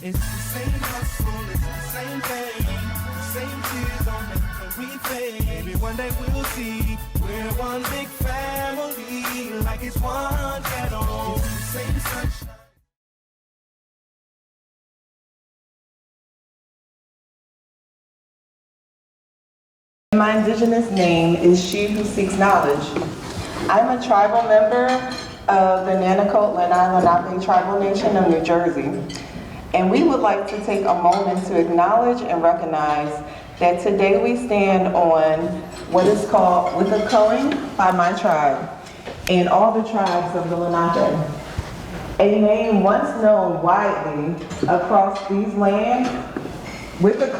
It's the same hustle, it's the same thing. Same tears on them when we fade. Maybe one day we'll see we're one big family, like it's one kettle. It's the same sunshine. My indigenous name is She Who Seeks Knowledge. I'm a tribal member of the Nanticoke Lenni Lenape Tribal Nation of New Jersey. And we would like to take a moment to acknowledge and recognize that today we stand on what is called Wicca by my tribe and all the tribes of the Lenape. A name once known widely across these lands, Wicca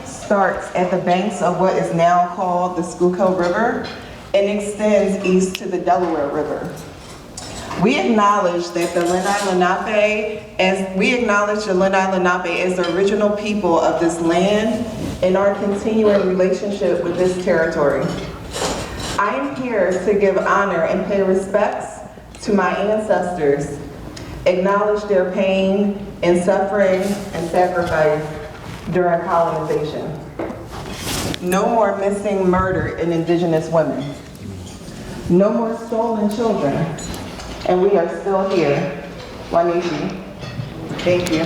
starts at the banks of what is now called the Schuylkill River and extends east to the Delaware River. We acknowledge that the Lenni Lenape as the original people of this land and our continuing relationship with this territory. I am here to give honor and pay respects to my ancestors, acknowledge their pain and suffering and sacrifice during colonization. No more missing, murdered, and indigenous women. No more stolen children. And we are still here. Wanishi. Thank you.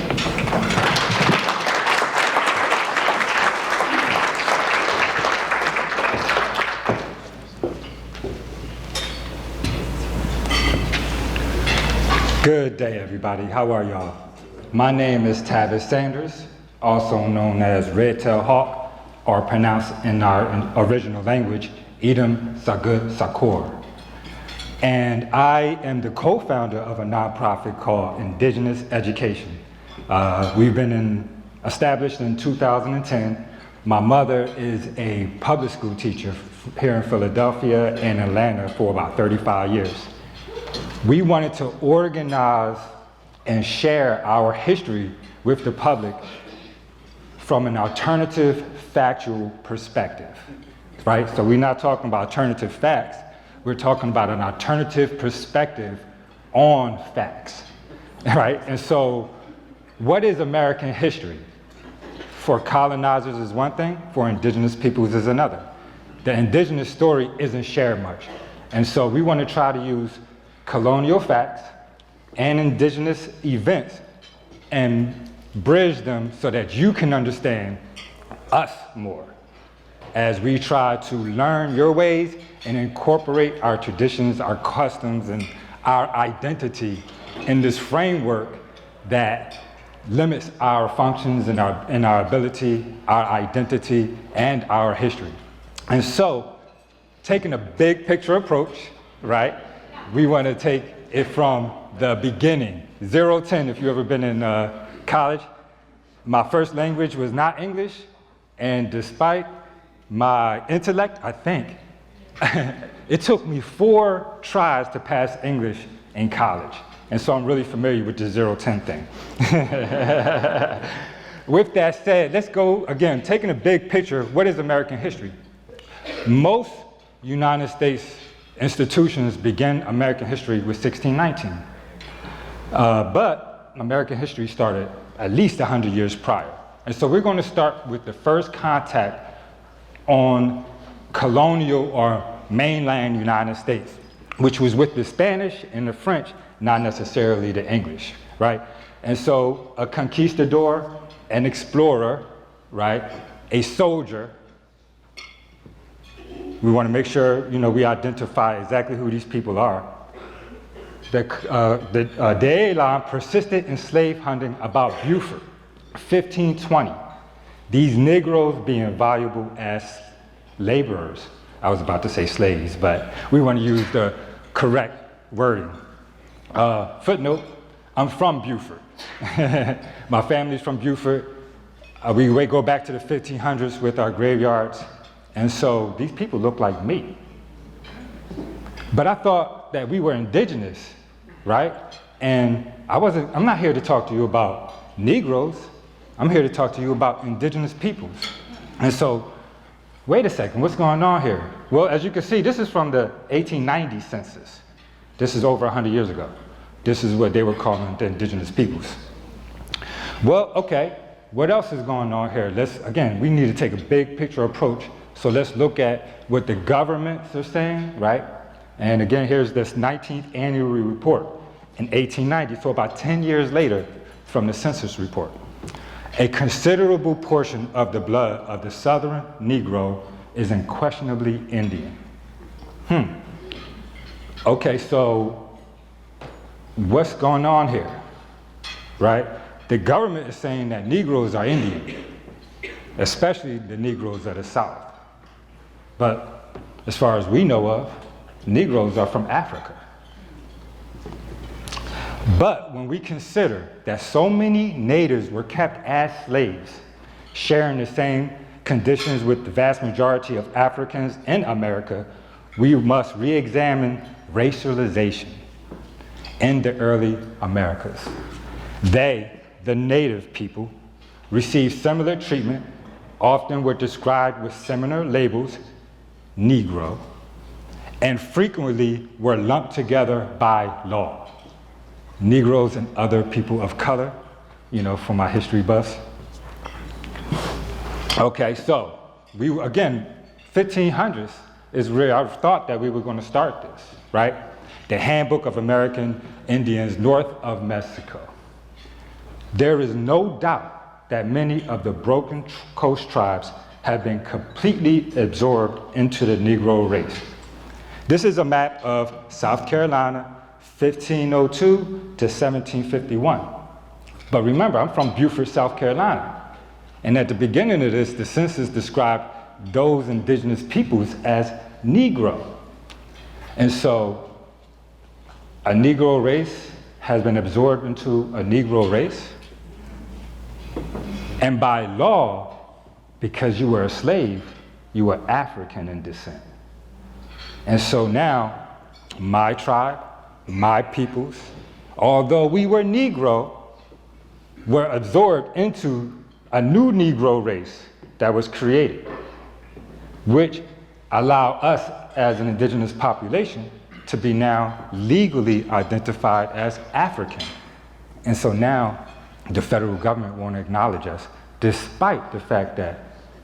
Good day, everybody. How are y'all? My name is Tavis Sanders, also known as Red-tailed Hawk, or pronounced in our original language, Edom Sagud Sakor. And I am the co-founder of a nonprofit called Indigenous Education. We've been established in 2010. My mother is a public school teacher here in Philadelphia and Atlanta for about 35 years. We wanted to organize and share our history with the public from an alternative factual perspective, right? So we're not talking about alternative facts, we're talking about an alternative perspective on facts, right? And so what is American history? For colonizers is one thing, for indigenous peoples is another. The indigenous story isn't shared much. And so we want to try to use colonial facts and indigenous events and bridge them so that you can understand us more as we try to learn your ways and incorporate our traditions, our customs, and our identity in this framework that limits our functions and our ability, our identity, and our history. And so, taking a big picture approach, right? We want to take it from the beginning, 0-10, if you've ever been in college. My first language was not English, and despite my intellect, I think, it took me 4 tries to pass English in college. And so I'm really familiar with the 0-10 thing. With that said, let's go again, taking a big picture, what is American history? Most United States institutions begin American history with 1619. But American history started at least 100 years prior. And so we're going to start with the first contact on colonial or mainland United States, which was with the Spanish and the French, not necessarily the English, right? And so a conquistador, an explorer, right? A soldier. We want to make sure, we identify exactly who these people are. The De'elan persisted in slave hunting about Beaufort, 1520. These Negroes being valuable as laborers. I was about to say slaves, but we want to use the correct wording. Footnote, I'm from Beaufort. My family's from Beaufort. We go back to the 1500s with our graveyards. And so these people look like me. But I thought that we were indigenous, right? And I'm not here to talk to you about Negroes. I'm here to talk to you about indigenous peoples. And so, wait a second, what's going on here? Well, as you can see, this is from the 1890 census. This is over 100 years ago. This is what they were calling the indigenous peoples. Well, okay, what else is going on here? Again, we need to take a big picture approach. So let's look at what the governments are saying, right? And again, here's this 19th annual report in 1890, so about 10 years later from the census report. A considerable portion of the blood of the Southern Negro is unquestionably Indian. Okay, so what's going on here, right? The government is saying that Negroes are Indian, especially the Negroes of the South. But as far as we know of, Negroes are from Africa. But when we consider that so many natives were kept as slaves, sharing the same conditions with the vast majority of Africans in America, we must re-examine racialization in the early Americas. They, the native people, received similar treatment, often were described with similar labels, Negro, and frequently were lumped together by law. Negroes and other people of color, you know, for my history buffs. Okay, so again, 1500s is really, I thought that we were going to start this, right? The Handbook of American Indians north of Mexico. There is no doubt that many of the broken coast tribes have been completely absorbed into the Negro race. This is a map of South Carolina, 1502 to 1751. But remember, I'm from Beaufort, South Carolina. And at the beginning of this, the census described those indigenous peoples as Negro. And so a Negro race has been absorbed into a Negro race. And by law, because you were a slave, you were African in descent. And so now, my tribe, my peoples, although we were Negro, were absorbed into a new Negro race that was created, which allow us as an indigenous population to be now legally identified as African. And so now the federal government won't acknowledge us, despite the fact that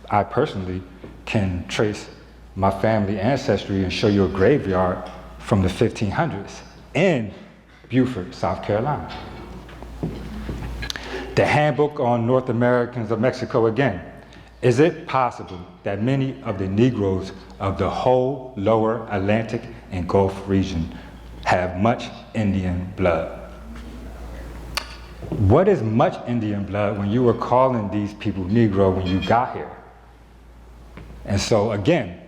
I personally can trace my family ancestry and show you a graveyard from the 1500s in Beaufort, South Carolina. The Handbook on North Americans of Mexico again. Is it possible that many of the Negroes of the whole lower Atlantic and Gulf region have much Indian blood? What is much Indian blood when you were calling these people Negro when you got here? And so again,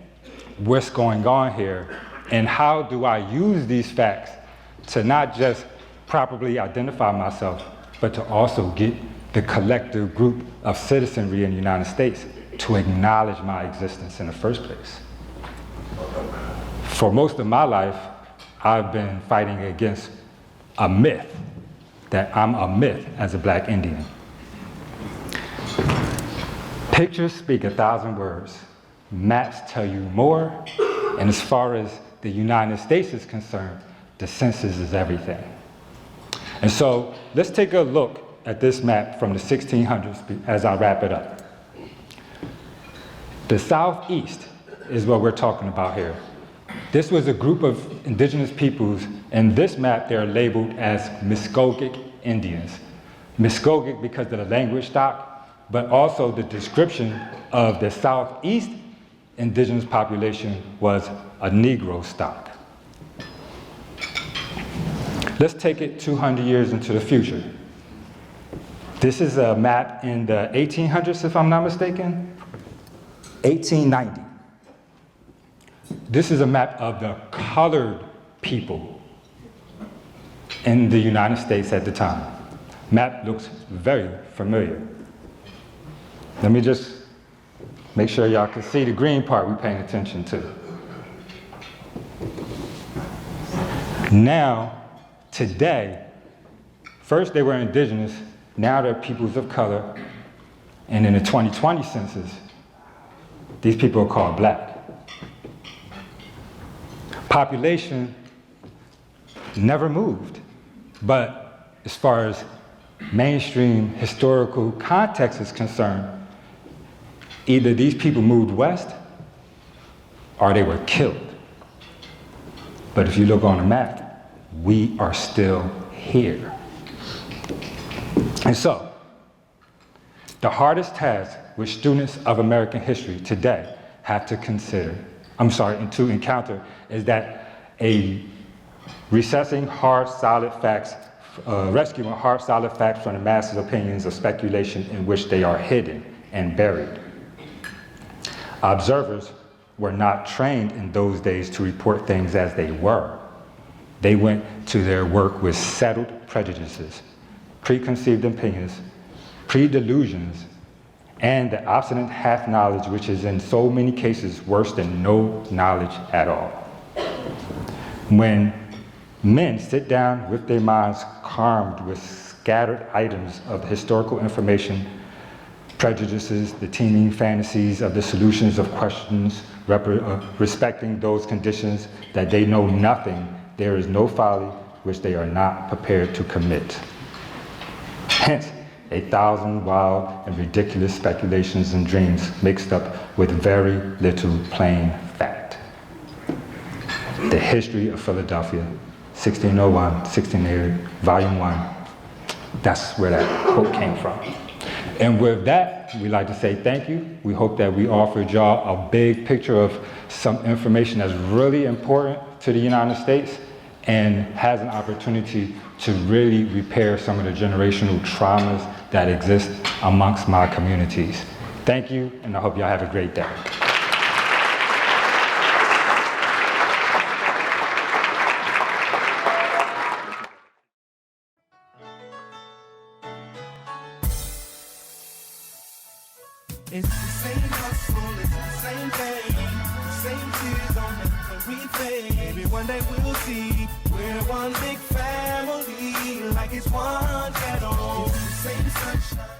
what's going on here, and how do I use these facts to not just properly identify myself, but to also get the collective group of citizenry in the United States to acknowledge my existence in the first place? For most of my life, I've been fighting against a myth, that I'm a myth as a Black Indian. Pictures speak 1,000 words. Maps tell you more, and as far as the United States is concerned, the census is everything. And so let's take a look at this map from the 1600s as I wrap it up. The Southeast is what we're talking about here. This was a group of indigenous peoples, and this map they're labeled as Muskogean Indians. Muskogean because of the language stock, but also the description of the Southeast indigenous population was a Negro stock. Let's take it 200 years into the future. This is a map in the 1800s, if I'm not mistaken, 1890. This is a map of the colored people in the United States at the time. Map looks very familiar. Let me just make sure y'all can see the green part we're paying attention to. Now, today, first they were indigenous, now they're peoples of color, and in the 2020 census, these people are called Black. Population never moved, but as far as mainstream historical context is concerned, either these people moved west or they were killed. But if you look on the map, we are still here. And so, the hardest task which students of American history today have to to encounter is that rescuing hard, solid facts from the masses' opinions of speculation in which they are hidden and buried. Observers were not trained in those days to report things as they were. They went to their work with settled prejudices, preconceived opinions, pre-delusions, and the obstinate half-knowledge which is in so many cases worse than no knowledge at all. When men sit down with their minds armed with scattered items of historical information, prejudices, the teeming fantasies of the solutions of questions, respecting those conditions that they know nothing, there is no folly which they are not prepared to commit. Hence, 1,000 wild and ridiculous speculations and dreams mixed up with very little plain fact. The History of Philadelphia, 1601, 1680, Volume 1. That's where that quote came from. And with that, we'd like to say thank you. We hope that we offered y'all a big picture of some information that's really important to the United States and has an opportunity to really repair some of the generational traumas that exist amongst my communities. Thank you, and I hope y'all have a great day. It's the same hustle, it's the same thing, the same tears on everything. Maybe one day we'll see we're one big family, like it's one shadow. It's the same sunshine.